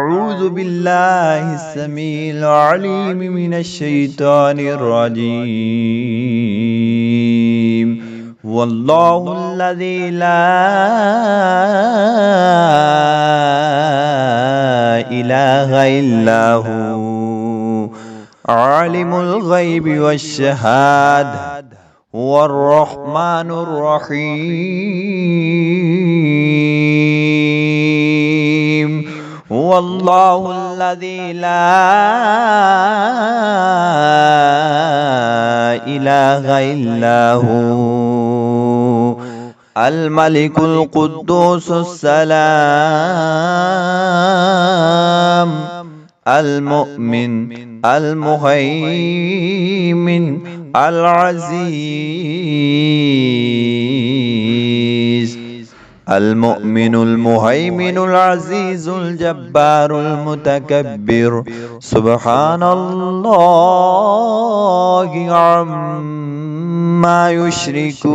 أعوذ بالله السميع العليم من الشيطان الرجيم. والله الذي لا إله إلا هو عالم الغيب والشهادة هو الرحمن الرحيم. هو الله الذي لا إله إلا هو الملك القدوس السلام المؤمن المهيمن العزيز. المؤمن المهيمن العزيز الجبار المتكبر سبحان الله عما يشركون.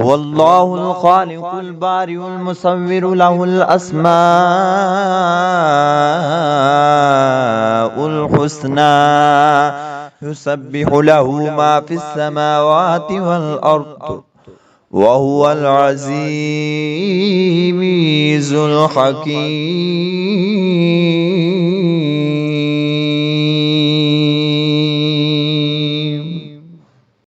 والله الخالق البارئ المصور له الأسماء الحسنى يسبح له ما في السماوات والأرض وهو العزيز الحكيم.